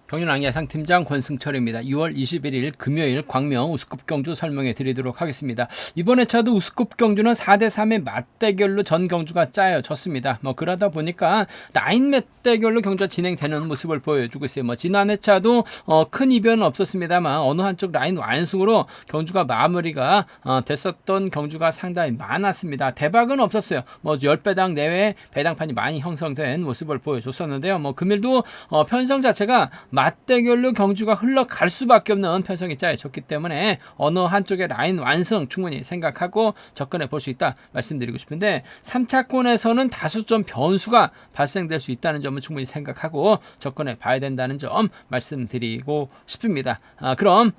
경륜왕 예상팀장 권승철입니다. 2월 21일 금요일 광명 우스컵 경주 설명해 드리도록 하겠습니다. 이번 회차도 우스컵 경주는 4대3의 맞대결로 전 경주가 짜여졌습니다. 그러다 보니까 라인 맞대결로 경주가 진행되는 모습을 보여주고 있어요. 지난 회차도 큰 이변은 없었습니다만 어느 한쪽 라인 완승으로 경주가 마무리가 됐었던 경주가 상당히 많았습니다. 대박은 없었어요. 10배당 내외 배당판이 많이 형성된 모습을 보여줬었는데요. 금일도 편성 자체가 맞대결로 경주가 흘러갈 수밖에 없는 편성이 짜여졌기 때문에 어느 한쪽의 라인 완승 충분히 생각하고 접근해 볼 수 있다 말씀드리고 싶은데 3차권에서는 다소 좀 변수가 발생될 수 있다는 점은 충분히 생각하고 접근해 봐야 된다는 점 말씀드리고 싶습니다. 그럼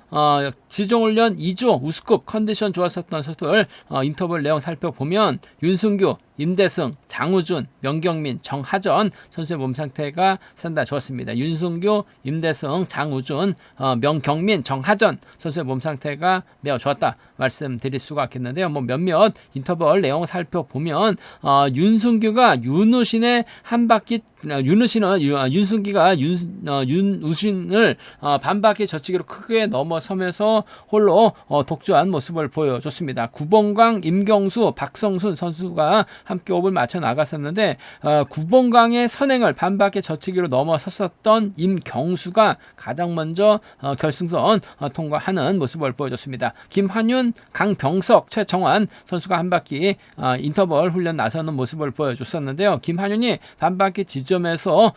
기종훈련 2조 우스컵 컨디션 좋았었던 선수들 인터벌 내용 살펴보면 윤승규, 임대승, 장우준, 명경민, 정하전 선수의 몸 상태가 상당히 좋았습니다. 윤승규, 임대승, 장우준, 명경민, 정하전 선수의 몸 상태가 매우 좋았다 말씀드릴 수가 있겠는데요. 몇몇 인터벌 내용 살펴보면 윤승규가 윤우신의 한 바퀴 윤승기가 윤우신을 반바퀴 젖히기로 크게 넘어서면서 홀로 독주한 모습을 보여줬습니다. 구봉광, 임경수, 박성순 선수가 함께 호흡을 맞춰 나갔었는데 구봉광의 선행을 반바퀴 젖히기로 넘어섰었던 임경수가 가장 먼저 결승선 통과하는 모습을 보여줬습니다. 김한윤, 강병석, 최정환 선수가 한 바퀴 인터벌 훈련 나서는 모습을 보여줬었는데요. 김한윤이 반바퀴 지점에서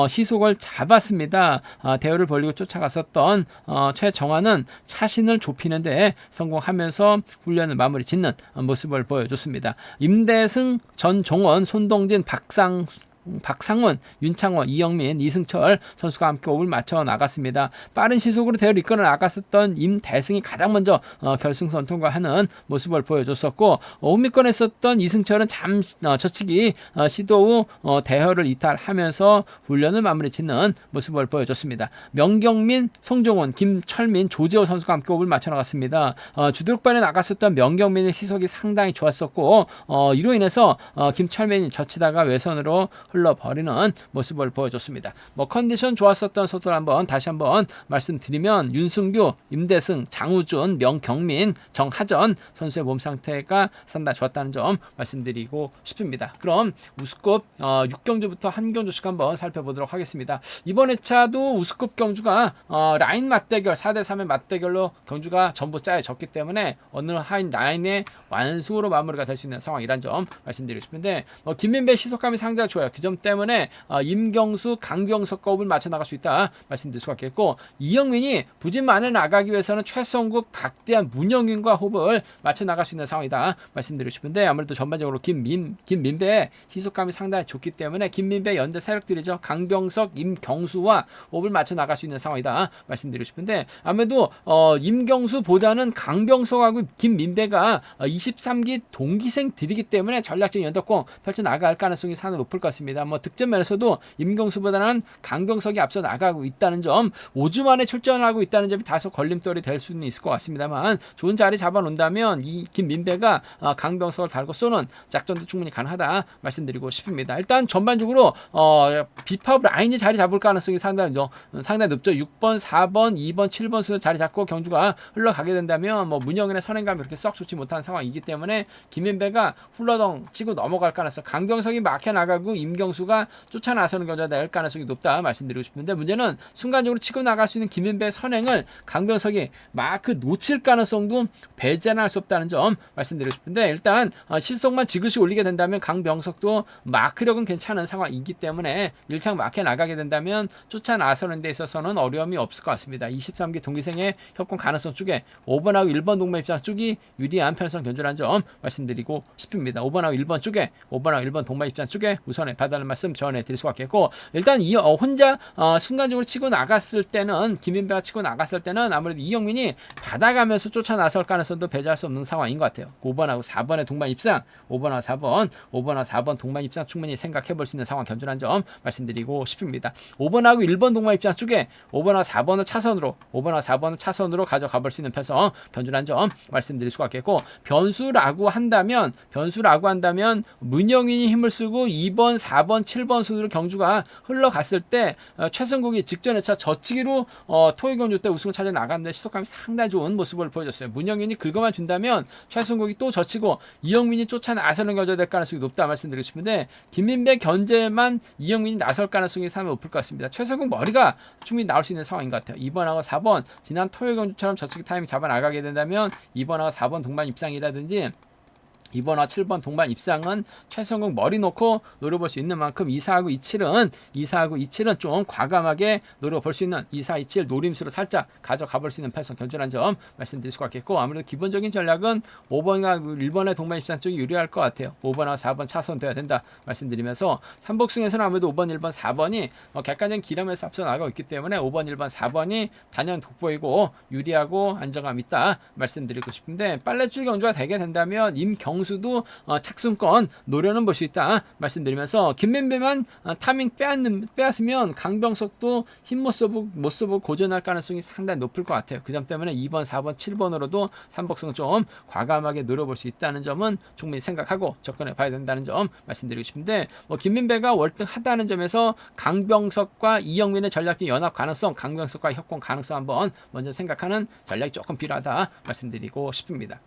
시속을 잡았습니다. 대열을 벌리고 쫓아갔었던 최정환은 차신을 좁히는데 성공하면서 훈련을 마무리 짓는 모습을 보여줬습니다. 임대승, 전종원, 손동진, 박상훈, 윤창원, 이영민, 이승철 선수가 함께 호흡을 맞춰 나갔습니다. 빠른 시속으로 대회를 이끌어 나갔었던 임대승이 가장 먼저 결승선 통과하는 모습을 보여줬었고 5미권에 있었던 이승철은 젖히기 시도 후 대회를 이탈하면서 훈련을 마무리 짓는 모습을 보여줬습니다. 명경민, 송종훈, 김철민, 조재호 선수가 함께 호흡을 맞춰 나갔습니다. 주도력반에 나갔었던 명경민의 시속이 상당히 좋았었고 이로 인해서 김철민이 젖히다가 외선으로 흘러버리는 모습을 보여줬습니다. 컨디션 좋았었던 선수들 다시 한번 말씀드리면 윤승규, 임대승, 장우준, 명경민, 정하전 선수의 몸 상태가 상당히 좋았다는 점 말씀드리고 싶습니다. 그럼 우스컵 6경주부터 한 경주씩 한번 살펴보도록 하겠습니다. 이번 회차도 우스컵 경주가 라인 맞대결 4대3의 맞대결로 경주가 전부 짜여졌기 때문에 어느 한 라인의 완승으로 마무리가 될 수 있는 상황이란 점 말씀드리고 싶은데 김민배 시속감이 상당히 좋아요. 그 점 때문에 임경수, 강병석과 호흡을 맞춰 나갈 수 있다 말씀드릴 수가 있겠고 이영민이 부진만을 나가기 위해서는 최성국, 박대한, 문영윤과 호흡을 맞춰 나갈 수 있는 상황이다 말씀드리고 싶은데 아무래도 전반적으로 김민배의 시속감이 상당히 좋기 때문에 김민배 연대 세력들이죠. 강병석, 임경수와 호흡을 맞춰 나갈 수 있는 상황이다 말씀드리고 싶은데 아무래도 임경수보다는 강병석하고 김민배가 23기 동기생들이기 때문에 전략적인 연덕공 펼쳐 나갈 가능성이 상당히 높을 것 같습니다. 득점 면에서도 임경수보다는 강병석이 앞서 나가고 있다는 점, 5주 만에 출전하고 있다는 점이 다소 걸림돌이 될 수는 있을 것 같습니다만 좋은 자리 잡아놓는다면 이 김민배가 강병석을 달고 쏘는 작전도 충분히 가능하다 말씀드리고 싶습니다. 일단 전반적으로 비팝 라인이 자리 잡을 가능성이 상당히 높죠. 6번, 4번, 2번, 7번 순으로 자리 잡고 경주가 흘러가게 된다면 문영인의 선행감이 그렇게 썩 좋지 못한 상황이기 때문에 김민배가 훌러덩 치고 넘어갈 가능성, 강병석이 막혀 나가고 임경수가 쫓아 나서는 경우가 될 가능성이 높다 말씀드리고 싶은데 문제는 순간적으로 치고 나갈 수 있는 김민배의 선행을 강병석이 마크 놓칠 가능성도 배제할 수 없다는 점 말씀드리고 싶은데 일단 시속만 지그시 올리게 된다면 강병석도 마크력은 괜찮은 상황이기 때문에 1창 막혀 나가게 된다면 쫓아 나서는 데 있어서는 어려움이 없을 것 같습니다. 23기 동기생의 협공 가능성 쪽에 5번하고 1번 동반 입장 쪽이 유리한 편성 견주라는 점 말씀드리고 싶습니다. 5번하고 1번 쪽에 5번하고 1번 동반 입장 쪽에 우선에 받아는 말씀 전해드릴 수가 있겠고 일단 혼자 순간적으로 치고 나갔을 때는 김민배가 치고 나갔을 때는 아무래도 이영민이 받아가면서 쫓아 나설 가능성도 배제할 수 없는 상황인 것 같아요. 5번하고 4번의 동반 입상 5번하고 4번 동반 입상 충분히 생각해 볼 수 있는 상황 견주라는 점 말씀드리고 싶습니다. 5번하고 1번 동반 입장 쪽에 5번하고 4번을 차선으로 가져가 볼 수 있는 편성 견주라는 점 말씀드릴 수가 있겠고 변수라고 한다면 문영인이 힘을 쓰고 2번, 4번 4번, 7번 순으로 경주가 흘러갔을 때 최승국이 직전 회차 젖히기로 토요경주 때 우승을 찾아 나갔는데 시속감이 상당히 좋은 모습을 보여줬어요. 문영인이 긁어만 준다면 최승국이 또 젖히고 이영민이 쫓아 나서는 경주가 될 가능성이 높다 말씀드리고 싶은데 김민배 견제만 이영민이 나설 가능성이 상당히 높을 것 같습니다. 최승국 머리가 충분히 나올 수 있는 상황인 것 같아요. 2번하고 4번 지난 토요경주처럼 젖히기 타임이 잡아 나가게 된다면 2번하고 4번 동반 입상이라든지 2번과 7번 동반 입상은 최성국 머리 놓고 노려볼 수 있는 만큼 2사하고 27은 좀 과감하게 노려볼 수 있는 2사, 27 노림수로 살짝 가져가 볼 수 있는 패선 견주란 점 말씀드릴 수가 있겠고 아무래도 기본적인 전략은 5번과 1번의 동반 입상 쪽이 유리할 것 같아요. 5번과 4번 차선 돼야 된다 말씀드리면서 삼복승에서는 아무래도 5번, 1번, 4번이 객관적인 기름에서 앞서 나가고 있기 때문에 5번, 1번, 4번이 단연 돋보이고 유리하고 안정감 있다 말씀드리고 싶은데 빨래줄 경주가 되게 된다면 임경수도 착순권 노려는 볼 수 있다 말씀드리면서 김민배만 타밍 빼앗으면 강병석도 힘 못 써보고 고전할 가능성이 상당히 높을 것 같아요. 그 점 때문에 2번, 4번, 7번으로도 삼복승 좀 과감하게 노려볼 수 있다는 점은 충분히 생각하고 접근해 봐야 된다는 점 말씀드리고 싶은데 김민배가 월등하다는 점에서 강병석과 이영민의 전략적 연합 가능성, 강병석과 협공 가능성 한번 먼저 생각하는 전략이 조금 필요하다 말씀드리고 싶습니다.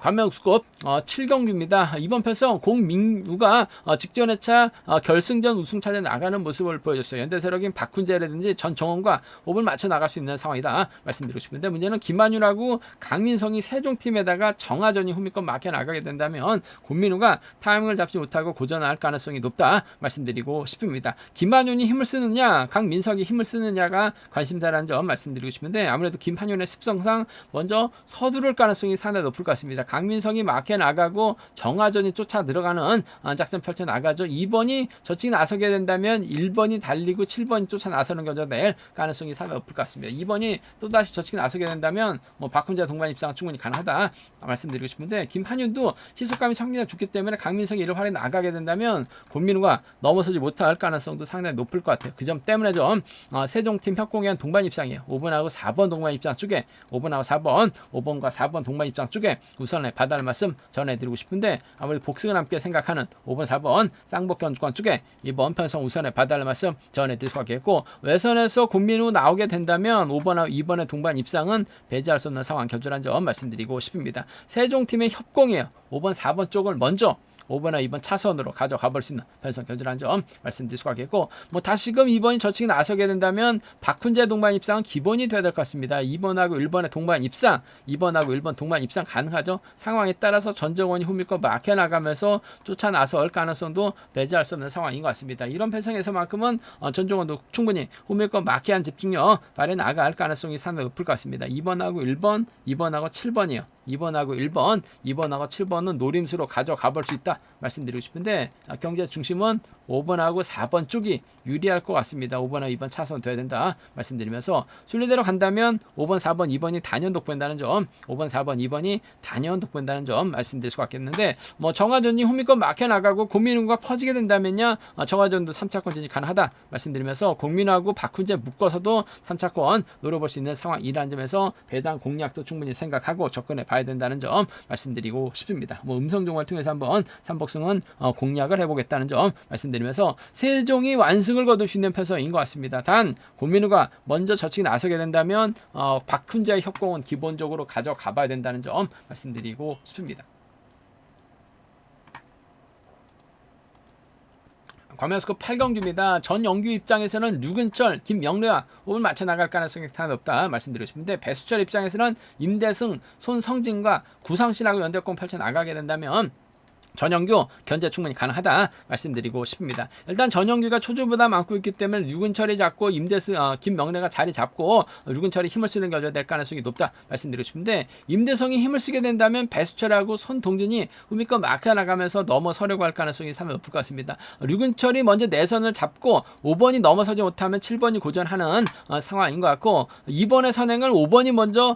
관명수급 7경주입니다. 이번 편성 공민우가 직전 회차 결승전 우승 차지해 나가는 모습을 보여줬어요. 현대세력인 박훈재라든지 전정원과 호흡을 맞춰 나갈 수 있는 상황이다 말씀드리고 싶은데 문제는 김한율하고 강민성이 세종팀에다가 정하전이 후미권 막혀 나가게 된다면 공민우가 타이밍을 잡지 못하고 고전할 가능성이 높다 말씀드리고 싶습니다. 김한율이 힘을 쓰느냐 강민석이 힘을 쓰느냐가 관심사라는 점 말씀드리고 싶은데 아무래도 김한율의 습성상 먼저 서두를 가능성이 상당히 높을 것 같습니다. 강민성이 막혀 나가고 정하전이 쫓아 들어가는 작전 펼쳐 나가죠. 2번이 저측 나서게 된다면 1번이 달리고 7번이 쫓아 나서는 경우가 될 가능성이 상당히 높을 것 같습니다. 2번이 또다시 저측 나서게 된다면 박훈재 동반 입상 충분히 가능하다 말씀드리고 싶은데 김한윤도 시속감이 상당히 좋기 때문에 강민성이 이를 활에 나가게 된다면 권민우가 넘어서지 못할 가능성도 상당히 높을 것 같아요. 그 점 때문에 좀 세종팀 협공에 동반 입상이에요. 5번하고 4번 동반 입상 쪽에 5번하고 4번 5번과 4번 동반 입상 쪽에 우선에 봐달라는 말씀 전해드리고 싶은데 아무래도 복승을 함께 생각하는 5번 4번 쌍복견주권 쪽에 이번 편성 우선에 봐달라는 말씀 전해드릴 수가 있겠고 외선에서 권민우 나오게 된다면 5번하고 2번의 동반 입상은 배제할 수 없는 상황 견주란 점 말씀드리고 싶습니다. 세종팀의 협공이에요. 5번 4번 쪽을 먼저 5번과 2번 차선으로 가져가 볼 수 있는 편성 견주란 점 말씀드릴 수가 있겠고 다시금 2번이 저측에 나서게 된다면 박훈재 동반 입상은 기본이 돼야 될 것 같습니다. 2번하고 1번의 동반 입상 2번하고 1번 동반 입상 가능하죠. 상황에 따라서 전정원이 후밀권 막혀 나가면서 쫓아 나설 가능성도 배제할 수 없는 상황인 것 같습니다. 이런 편성에서만큼은 전정원도 충분히 후밀권 막혀한 집중력 발휘 나갈 가능성이 상당히 높을 것 같습니다. 2번하고 1번 2번하고 7번이요. 2번하고 1번, 2번하고 7번은 노림수로 가져가 볼 수 있다 말씀드리고 싶은데 경제 중심은 5번하고 4번 쪽이 유리할 것 같습니다. 5번하고 2번 차선 돼야 된다 말씀드리면서 순리대로 간다면 5번, 4번, 2번이 단연 돋보인다는 점 5번, 4번, 2번이 단연 돋보인다는 점 말씀드릴 수가 있겠는데 정하전이 후미권 막혀 나가고 공민우가 퍼지게 된다면요 정하전도 3차권 진입 가능하다 말씀드리면서 공민우하고 박훈재 묶어서도 3차권 노려볼 수 있는 상황이라는 점에서 배당 공략도 충분히 생각하고 접근해 봐야 된다는 점 말씀드리고 싶습니다. 음성종을 통해서 한번 삼복승은 공략을 해보겠다는 점 말씀드리면서 세종이 완승을 거둘 수 있는 편성인 것 같습니다. 단 권민우가 먼저 저측에 나서게 된다면 박훈재의 협공은 기본적으로 가져가 봐야 된다는 점 말씀드리고 싶습니다. 과면스코 8경주입니다. 전영규 입장에서는 류근철, 김명래와 호흡을 맞춰 나갈 가능성이 상당히 높다 말씀드리고 싶은데 배수철 입장에서는 임대승, 손성진과 구상신하고 연대권 펼쳐 나가게 된다면 전영규 견제 충분히 가능하다 말씀드리고 싶습니다. 일단 전영규가 초조보다 많고 있기 때문에 류근철이 잡고 김명래가 자리 잡고 류근철이 힘을 쓰는 경우가 될 가능성이 높다 말씀드리고 싶은데 임대성이 힘을 쓰게 된다면 배수철하고 손동진이 후미권 막혀 나가면서 넘어서려고 할 가능성이 상당히 높을 것 같습니다. 류근철이 먼저 내선을 잡고 5번이 넘어서지 못하면 7번이 고전하는 상황인 것 같고 2번의 선행을 5번이 먼저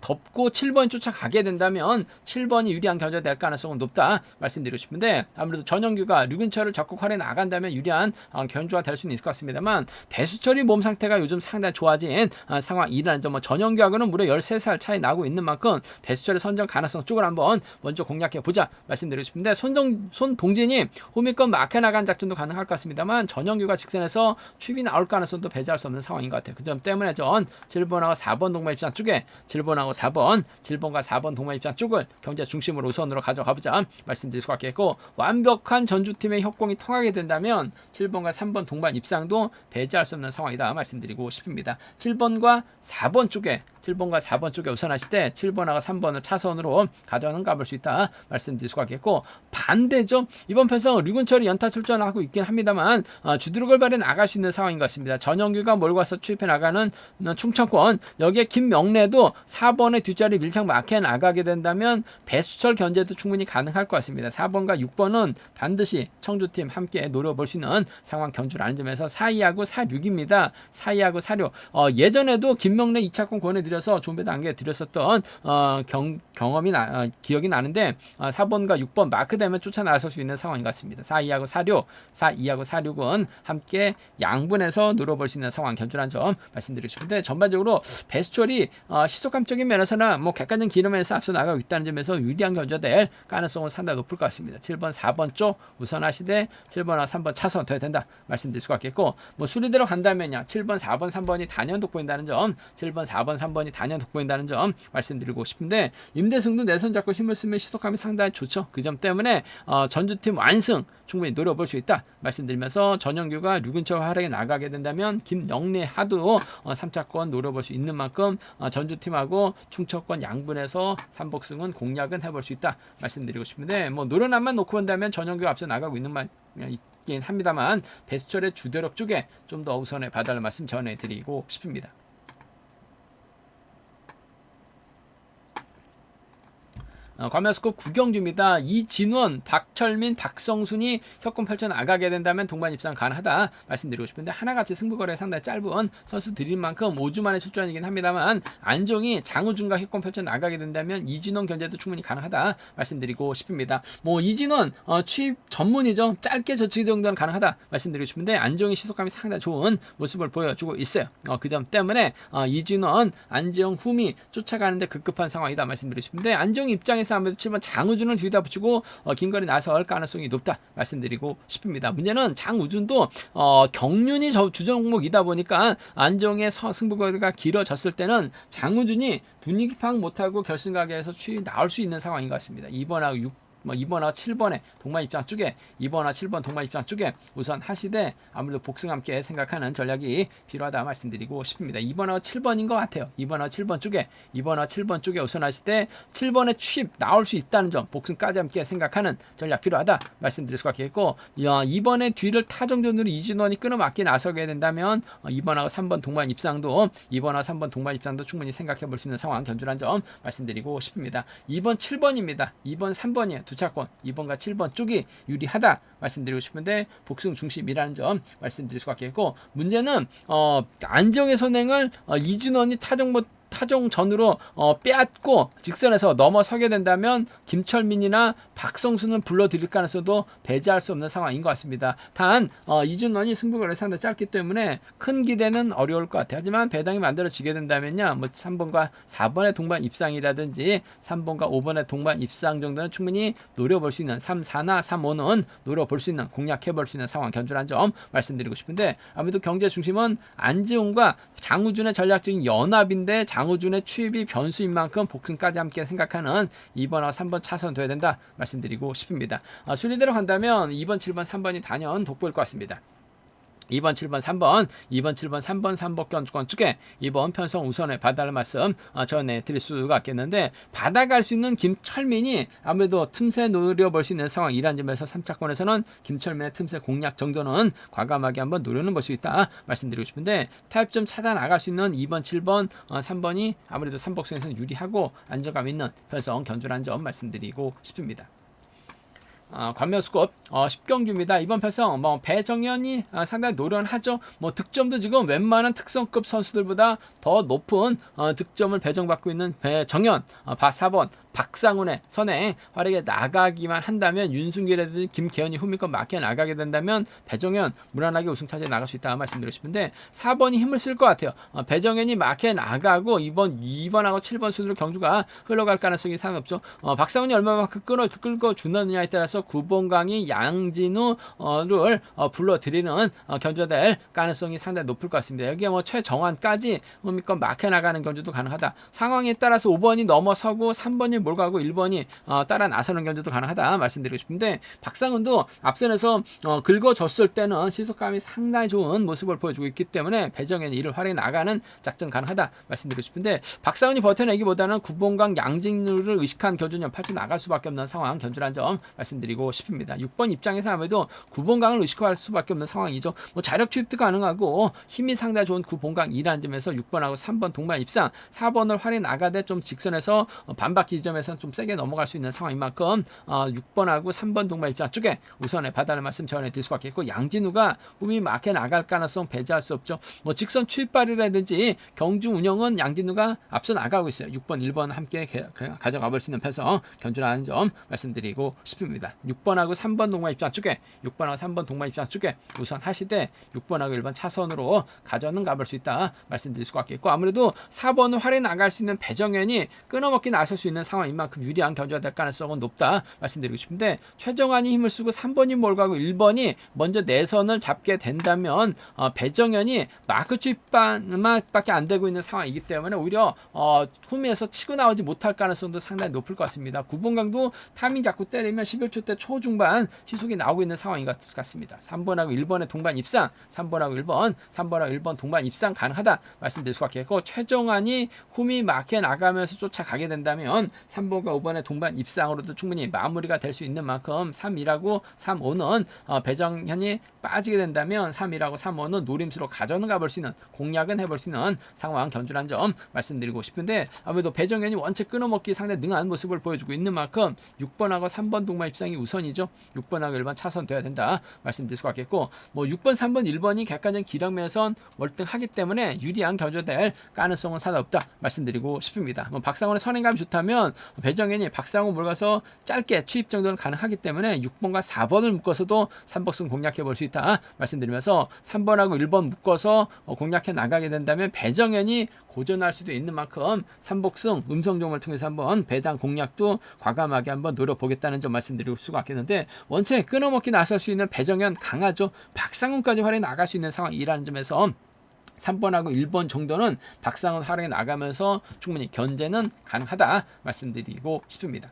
덮고 7번이 쫓아가게 된다면 7번이 유리한 견제가 될 가능성은 높다 말씀드리고 싶은데, 아무래도 전영규가 류근철을 적극 활용해 나간다면 유리한 견주가 될 수는 있을 것 같습니다만, 배수철이 몸 상태가 요즘 상당히 좋아진 상황이라는 점, 전영규하고는 무려 13살 차이 나고 있는 만큼 배수철의 선정 가능성 쪽을 한번 먼저 공략해 보자 말씀드리고 싶은데, 손동진이 호미권 막혀 나간 작전도 가능할 것 같습니다만, 전영규가 직선에서 추입이 나올 가능성도 배제할 수 없는 상황인 것 같아요. 그 점 때문에 전 7번하고 4번 동반 입장 쪽에 7번하고 4번, 7번과 4번 동반 입장 쪽을 경제 중심으로 우선으로 가져가 보자 말씀드릴 수 있겠고, 완벽한 전주팀의 협공이 통하게 된다면 7번과 3번 동반 입상도 배제할 수 없는 상황이다 말씀드리고 싶습니다. 7번과 4번 쪽에 우선하실 때 7번하고 3번을 차선으로 가져가볼 수 있다 말씀드릴 수가 있겠고, 반대죠. 이번 편성 류근철이 연타 출전하고 있긴 합니다만 주드륵을 발휘해 나갈 수 있는 상황인 것 같습니다. 전영규가 몰고 와서 추입해 나가는 충청권, 여기에 김명래도 4번의 뒷자리 밀착 막혀 나가게 된다면 배수철 견제도 충분히 가능할 것 같습니다. 4번과 6번은 반드시 청주팀 함께 노려볼 수 있는 상황 견주라는 점에서 4-2하고 4-6입니다. 4-2하고 4-6. 예전에도 김명래 2차권 권해드려서 좀비 단계에 드렸었던 기억이 나는데, 4번과 6번 마크되면 쫓아 나설 수 있는 상황인 것 같습니다. 4-2하고 4-6, 4-2하고 4-6은 함께 양분해서 노려볼 수 있는 상황 견주라는 점 말씀드리고 싶은데, 전반적으로 배수철이 시속감적인 면에서나 객관적인 기름에서 앞서 나가고 있다는 점에서 유리한 견주가 될 가능성은 상당히 높을 것 같습니다. 7번, 4번 쪽 우선하시되 7번하고 3번 차선 돼야 된다 말씀드릴 수가 있겠고, 수리대로 간다면요 7번, 4번, 3번이 단연 돋보인다는 점, 7번, 4번, 3번이 단연 돋보인다는 점 말씀드리고 싶은데, 임대승도 내선 잡고 힘을 쓰면 시속감이 상당히 좋죠. 그 점 때문에 전주팀 완승 충분히 노려볼 수 있다 말씀드리면서, 전영규가 류근철 활약에 나가게 된다면 김영래하도 3차권 노려볼 수 있는 만큼 전주팀하고 충청권 양분에서 3복승은 공략은 해볼 수 있다 말씀드리고 싶은데, 노련함만 놓고 본다면 전영규가 앞서 나가고 있는 있긴 합니다만, 배수철의 주대력 쪽에 좀 더 우선에 봐달라는 말씀 전해드리고 싶습니다. 과메스급 구경주입니다. 이진원, 박철민, 박성순이 협공 펼쳐 나가게 된다면 동반 입상 가능하다 말씀드리고 싶은데, 하나같이 승부거래 상당히 짧은 선수들인 만큼 5주 만에 출전이긴 합니다만, 안종이 장우준과 협공 펼쳐 나가게 된다면 이진원 견제도 충분히 가능하다 말씀드리고 싶습니다. 이진원 취입 전문이죠. 짧게 저치기 정도는 가능하다 말씀드리고 싶은데, 안종이 시속감이 상당히 좋은 모습을 보여주고 있어요. 그 점 때문에 이진원, 안지영, 후미 쫓아가는데 급급한 상황이다 말씀드리고 싶은데, 안종 입장에서 아무래도 7번 장우준을 뒤에다 붙이고 긴거리 나설 가능성이 높다 말씀드리고 싶습니다. 문제는 장우준도 경륜이 주전 종목이다 보니까 안정의 승부거리가 길어졌을 때는 장우준이 분위기 파악 못하고 결승가게에서 추이 나올 수 있는 상황인 것 같습니다. 2번하고 7번의 동반 입장 쪽에 2번과 7번 동반 입장 쪽에 우선 하시되, 아무래도 복승 함께 생각하는 전략이 필요하다 말씀드리고 싶습니다. 2번하고 7번인 것 같아요. 2번하고 7번 쪽에 우선 하시되 7번의 취입 나올 수 있다는 점, 복승까지 함께 생각하는 전략 필요하다 말씀드릴 수가 있겠고, 2번의 뒤를 타정전으로 이진원이 끊어맞게 나서게 된다면 2번하고 3번 동반 입상도 충분히 생각해 볼 수 있는 상황 견주란 점 말씀드리고 싶습니다. 2번 7번입니다. 2번 3번이에요. 두 차권 2번과 7번 쪽이 유리하다 말씀드리고 싶은데, 복승 중심이라는 점 말씀드릴 수가 있겠고, 문제는 안정의 선행을 이진원이 타종전으로 빼앗고 직선에서 넘어서게 된다면 김철민이나 박성수는 불러들일 가능성도 배제할 수 없는 상황인 것 같습니다. 단 이준원이 승부거리 상당히 짧기 때문에 큰 기대는 어려울 것 같아요. 하지만 배당이 만들어지게 된다면요 3번과 4번의 동반 입상이라든지 3번과 5번의 동반 입상 정도는 충분히 노려볼 수 있는, 3, 4나 3, 5는 노려볼 수 있는, 공략해볼 수 있는 상황 견주란 점 말씀드리고 싶은데, 아무래도 경제 중심은 안지훈과 장우준의 전략적인 연합인데, 장우준의 취입이 변수인 만큼 복승까지 함께 생각하는 2번하고 3번 차선 돼야 된다 말씀드리고 싶습니다. 순위대로 간다면 2번, 7번, 3번이 단연 돋보일 것 같습니다. 2번, 7번, 3번, 3번 견주권 쪽에 2번 편성 우선에 받아갈 말씀 전해드릴 수가 있겠는데, 받아갈 수 있는 김철민이 아무래도 틈새 노려볼 수 있는 상황이라는 점에서 3차권에서는 김철민의 틈새 공략 정도는 과감하게 한번 노려는 볼 수 있다 말씀드리고 싶은데, 타협점 찾아 나갈 수 있는 2번, 7번, 3번이 아무래도 3복선에서는 유리하고 안정감 있는 편성 견주라는 점 말씀드리고 싶습니다. 관면수급 10경주입니다. 이번 편성 배정현이 상당히 노련하죠. 득점도 지금 웬만한 특성급 선수들보다 더 높은 득점을 배정받고 있는 배정현 4번 박상훈의 선행 활약에 나가기만 한다면 윤승길이라든지 김계현이 후미권 맞게 나가게 된다면 배정현 무난하게 우승차지에 나갈 수 있다 말씀드리고 싶은데 4번이 힘을 쓸 것 같아요. 배정현이 맞게 나가고 2번하고 7번 순으로 경주가 흘러갈 가능성이 상당히 없죠. 박상훈이 얼마만큼 끌고 주느냐에 따라서 9번 강이 양진우를 불러들이는 경주가 될 가능성이 상당히 높을 것 같습니다. 여기에 최정환까지 후미권 맞게 나가는 경주도 가능하다. 상황에 따라서 5번이 넘어서고 3번이 몰고 1번이 따라 나서는 경주도 가능하다 말씀드리고 싶은데 박상훈도 앞선에서 긁어줬을 때는 시속감이 상당히 좋은 모습을 보여주고 있기 때문에 배정현이 이를 활용해 나가는 작전 가능하다 말씀드리고 싶은데 박상훈이 버텨내기보다는 구봉강 양진루를 의식한 견주는 8주 나갈 수밖에 없는 상황 견주란 점 말씀드리고 싶습니다. 6번 입장에서 아무래도 구봉강을 의식할 수밖에 없는 상황이죠. 자력 투입도 가능하고 힘이 상당히 좋은 구봉강이라는 점에서 6번하고 3번 동반 입상 4번을 활용해 나가되 좀 직선에서 반바퀴 지점에서는 좀 세게 넘어갈 수 있는 상황인 만큼 6번하고 3번 동반 입장 쪽에 우선에 받아는 말씀 전해드릴 수밖에 없고 양진우가 후미 맞게 나갈 가능성 배제할 수 없죠. 직선 추입발이라든지 경주 운영은 양진우가 앞서 나가고 있어요. 6번, 1번 함께 가져가 볼 수 있는 편성 견주라는 점 말씀드리고 싶습니다. 6번하고 3번 동반 입장 쪽에 6번하고 3번 동반 입장 쪽에 우선 하시되 6번하고 1번 차선으로 가져는 가볼 수 있다 말씀드릴 수가 있겠고 아무래도 4번을 활용해 나갈 수 있는 배정현이 끊어먹기 나설 수 있는 상황인 만큼 유리한 견주가 될 가능성은 높다 말씀드리고 싶은데 최정환이 힘을 쓰고 3번이 몰고 1번이 먼저 내선을 잡게 된다면 배정현이 마크 출발밖에 안 되고 있는 상황이기 때문에 오히려 후미에서 치고 나오지 못할 가능성도 상당히 높을 것 같습니다. 구봉강도 타이밍 잡고 때리면 11초 대 초중반 시속이 나오고 있는 상황인 것 같습니다. 3번하고 1번의 동반 입상 3번하고 1번 동반 입상 가능하다 말씀드릴 수가 있겠고 최정환이 후미 맞게 나가면서 쫓아가게 된다면 3번과 5번의 동반 입상으로도 충분히 마무리가 될 수 있는 만큼 3-2하고 3-5는 배정현이 빠지게 된다면 3-1하고 3-5는 노림수로 가져는 가볼 수 있는 공략은 해볼 수 있는 상황 견주란 점 말씀드리고 싶은데 아무래도 배정현이 원체 끊어먹기 상당히 능한 모습을 보여주고 있는 만큼 6번하고 3번 동반 입상이 우선이죠. 6번하고 1번 차선 돼야 된다 말씀드릴 수가 있겠고 6번, 3번, 1번이 객관적인 기량면에선 월등하기 때문에 유리한 견주가 될 가능성은 상당히 없다 말씀드리고 싶습니다. 박상훈의 선행감이 좋다면 배정현이 박상훈 몰아서 짧게 추입 정도는 가능하기 때문에 6번과 4번을 묶어서도 3복승 공략해 볼 수 있다 말씀드리면서 3번하고 1번 묶어서 공략해 나가게 된다면 배정현이 고전할 수도 있는 만큼 3복승 음성종을 통해서 한번 배당 공략도 과감하게 한번 노려보겠다는 점 말씀드릴 수가 있겠는데 원체 끊어먹기 나설 수 있는 배정현 강하죠. 박상훈까지 활용해 나갈 수 있는 상황이라는 점에서 3번하고 1번 정도는 박상훈 활용해 나가면서 충분히 견제는 가능하다 말씀드리고 싶습니다.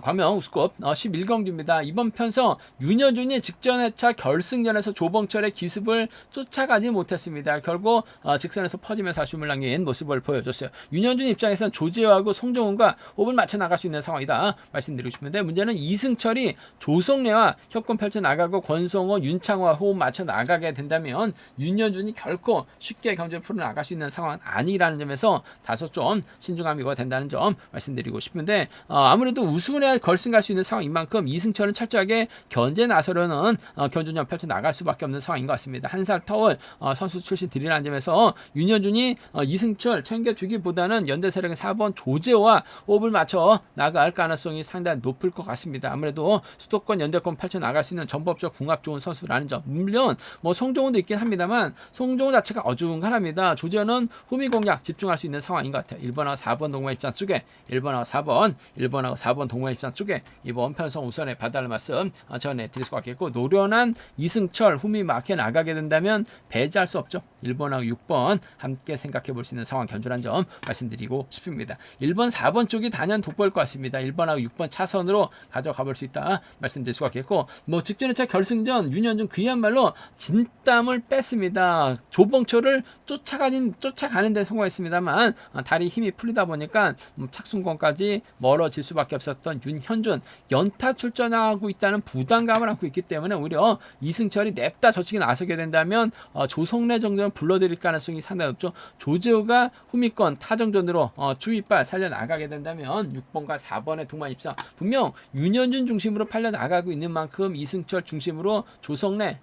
광명 우스컵 11경주입니다. 이번 편성 윤여준이 직전 회차 결승전에서 조봉철의 기습을 쫓아가지 못했습니다. 결국 직선에서 퍼지면서 아쉬움을 남긴 모습을 보여줬어요. 윤여준 입장에서는 조재호하고 송정훈과 호흡을 맞춰 나갈 수 있는 상황이다 말씀드리고 싶은데 문제는 이승철이 조성래와 협권 펼쳐 나가고 권성호, 윤창호와 호흡 맞춰 나가게 된다면 윤여준이 결코 쉽게 경주를 풀어 나갈 수 있는 상황은 아니라는 점에서 다소 좀 신중함이 요구가 된다는 점 말씀드리고 싶은데 아무래도 우승을 해야 결승 갈 수 있는 상황인 만큼 이승철은 철저하게 견제 나서려는 견주전 펼쳐 나갈 수밖에 없는 상황인 것 같습니다. 한 살 터울 선수 출신 들이라는 점에서 윤여준이 이승철 챙겨주기보다는 연대 세력의 4번 조재호와 호흡을 맞춰 나갈 가능성이 상당히 높을 것 같습니다. 아무래도 수도권 연대권 펼쳐 나갈 수 있는 전법적 궁합 좋은 선수라는 점 물론 송정훈도 있긴 합니다만 송정훈 자체가 어중간합니다. 조재호는 후미 공략 집중할 수 있는 상황인 것 같아요. 1번하고 4번 동반 입장 쪽에 1번하고 4번 동반 입장 쪽에 이번 편성 우선에 받아를 말씀 전해드릴 수가 있겠고 노련한 이승철 후미 맞게 나가게 된다면 배제할 수 없죠. 1번하고 6번 함께 생각해 볼 수 있는 상황 견주란 점 말씀드리고 싶습니다. 1번 4번 쪽이 단연 돋보일 것 같습니다. 1번하고 6번 차선으로 가져가 볼 수 있다 말씀드릴 수가 있겠고 직전 회차 결승전 윤현준 그야말로 진땀을 뺐습니다. 조봉철을 쫓아가는 데 성공했습니다만 다리 힘이 풀리다 보니까 착순권까지 멀어질 수밖에 없었던 있었던 윤현준 연타 출전하고 있다는 부담감을 안고 있기 때문에 오히려 이승철이 냅다 저측에 나서게 된다면 조성래 정도는 불러들일 가능성이 상당히 높죠. 조재호가 후미권 타정전으로 주위발 살려나가게 된다면 6번과 4번의 동반 입상, 분명 윤현준 중심으로 팔려나가고 있는 만큼 이승철 중심으로 조성래,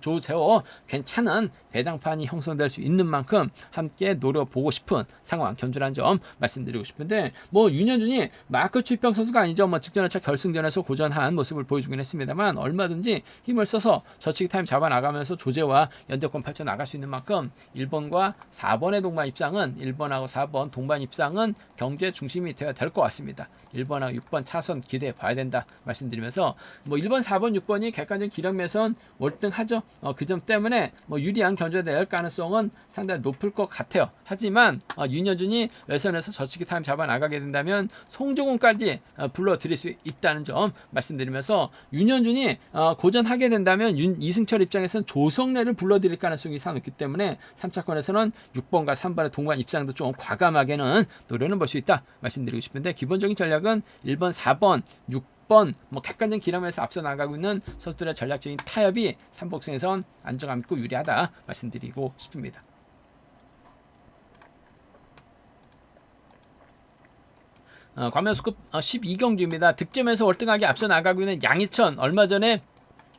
조재호 괜찮은 배당판이 형성될 수 있는 만큼 함께 노려보고 싶은 상황 견주라는 점 말씀드리고 싶은데, 뭐 윤현준이 마크 추이평 선수가 아니죠. 뭐 직전회차 결승전에서 고전한 모습을 보여주긴 했습니다만 얼마든지 힘을 써서 저치기 타임 잡아나가면서 조재와 연대권 펼쳐 나갈 수 있는 만큼 1번과 4번의 동반 입상은 1번하고 4번 동반 입상은 경제 중심이 되어야 될 것 같습니다. 1번하고 6번 차선 기대해 봐야 된다 말씀드리면서, 뭐 1번, 4번, 6번이 객관적인 기량면에선 월등하죠. 그 점 때문에 뭐 유리한 견제될 가능성은 상당히 높을 것 같아요. 하지만 윤현준이 외선에서 저치기 타임 잡아 나가게 된다면 송종훈까지 불러들일 수 있다는 점 말씀드리면서, 윤현준이 고전하게 된다면 이승철 입장에서는 조성래를 불러들일 가능성이 상당히 높기 때문에 3차권에서는 6번과 3번의 동반 입상도 좀 과감하게는 노려는 볼 수 있다 말씀드리고 싶은데, 기본적인 전략은 1번, 4번, 6번 뭐 객관적인 기량에서 앞서 나가고 있는 선수들의 전략적인 타협이 3복승에선 안정감 있고 유리하다 말씀드리고 싶습니다. 과면수급 12경주입니다. 득점에서 월등하게 앞서 나가고 있는 양희천, 얼마 전에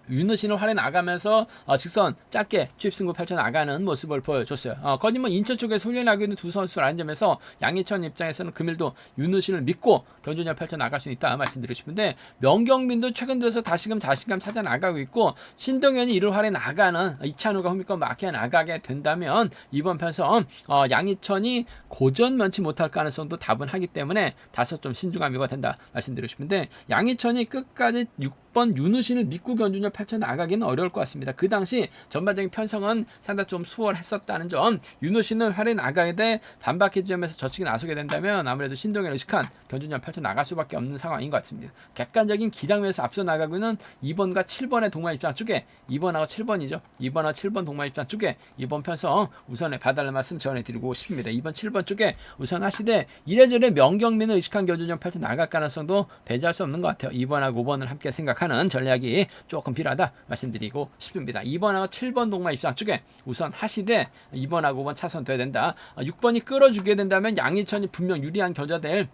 윤우신을 활에 나가면서 직선 짧게 추입승부 펼쳐나가는 모습을 보여줬어요. 거짓 뭐 인천 쪽에서 훈련하고 있는 두 선수라는 점에서 양희천 입장에서는 금일도 윤우신을 믿고 견주를 펼쳐나갈 수 있다 말씀드리고 싶은데, 명경민도 최근 들어서 다시금 자신감 찾아 나가고 있고, 신동현이 이를 활에 나가는 이찬우가 후미권 막혀 나가게 된다면 이번 편성 양희천이 고전 면치 못할 가능성도 다분하기 때문에 다소 좀 신중함이가 된다 말씀드리고 싶은데, 양희천이 끝까지 6번 윤우신을 믿고 견주를 펼쳐나가기는 어려울 것 같습니다. 그 당시 전반적인 편성은 상당히 좀 수월했었다는 점, 윤우신은 활에 나가야 돼 반바퀴 지점에서 저측에 나서게 된다면 아무래도 신동현 의식한 견주를 펼쳐나갈 수밖에 없는 상황인 것 같습니다. 객관적인 기량에서 앞서 나가고 있는 2번과 7번의 동반 입장 쪽에, 2번하고 7번이죠. 2번하고 7번 동반 입장 쪽에 이번 편성 우선에 봐달라는 말씀 전해드리고 싶습니다. 2번, 7번 쪽에 우선 하시되, 이래저래 명경민을 의식한 견주를 펼쳐나갈 가능성도 배제할 수 없는 것 같아요. 2번하고 5번을 함께 생각하는 전략이 조금 필요하다 말씀드리고 싶습니다. 2번하고 7번 동반 입상 쪽에 우선 하시되 2번하고 5번 차선 돼야 된다. 6번이 끌어주게 된다면 양희천이 분명 유리한 견제될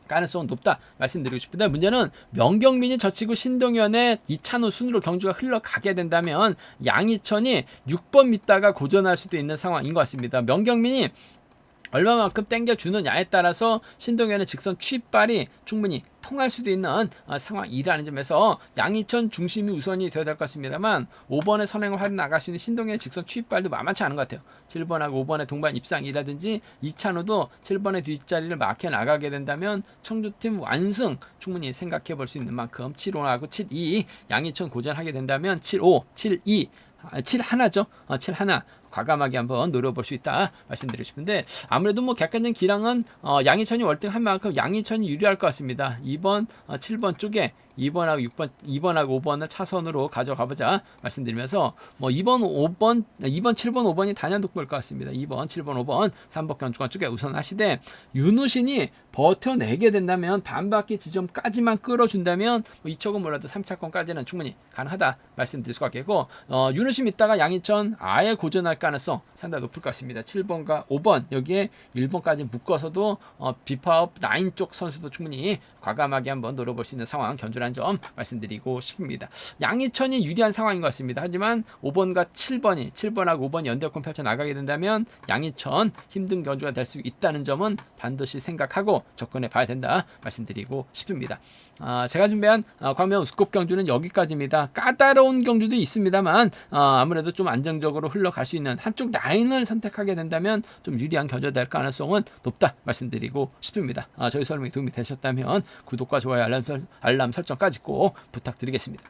가능성은 높다 말씀드리고 싶은데, 문제는 명경민이 젖히고 신동현의 이찬우 순으로 경주가 흘러가게 된다면 양희천이 6번 믿다가 고전할 수도 있는 상황인 것 같습니다. 명경민이 얼마만큼 땡겨주느냐에 따라서 신동현의 직선 취입발이 충분히 통할 수도 있는 상황이라는 점에서 양희천 중심이 우선이 되어야 될 것 같습니다만, 5번의 선행을 활용 나갈 수 있는 신동현의 직선 취입발도 만만치 않은 것 같아요. 7번하고 5번의 동반 입상이라든지 이찬우도 7번의 뒷자리를 막혀 나가게 된다면 청주팀 완승 충분히 생각해 볼 수 있는 만큼 7-5하고 7-2 양희천 고전하게 된다면 7-5, 7-2 7-1죠. 7-1 과감하게 한번 노려볼 수 있다 말씀드리고 싶은데, 아무래도 뭐 객관적인 기량은 양희천이 월등한 만큼 양희천이 유리할 것 같습니다. 2번, 7번 쪽에 2번하고 6번, 2번하고 5번을 차선으로 가져가보자 말씀드리면서, 뭐 2번, 5번, 2번, 7번, 5번이 단연독보일 것 같습니다. 2번, 7번, 5번 3번 견주권 쪽에 우선 하시되, 윤우신이 버텨내게 된다면 반바퀴 지점까지만 끌어준다면 뭐 2차권 몰라도 3차권까지는 충분히 가능하다 말씀드릴 수 있겠고, 윤우신 있다가 양희천 아예 고전할 가능성 상당히 높을 것 같습니다. 7번과 5번 여기에 1번까지 묶어서도 비파업 라인 쪽 선수도 충분히 과감하게 한번 노려볼 수 있는 상황 견주라는 점 말씀드리고 싶습니다. 양희천이 유리한 상황인 것 같습니다. 하지만 5번과 7번하고 5번이 연대권 펼쳐 나가게 된다면 양희천 힘든 견주가 될 수 있다는 점은 반드시 생각하고 접근해 봐야 된다 말씀드리고 싶습니다. 제가 준비한 광명 우스컵 경주는 여기까지입니다. 까다로운 경주도 있습니다만 아무래도 좀 안정적으로 흘러갈 수 있는 한쪽 라인을 선택하게 된다면 좀 유리한 견주될 가능성은 높다 말씀드리고 싶습니다. 저희 설명이 도움이 되셨다면 구독과 좋아요 알람 설정까지 꼭 부탁드리겠습니다.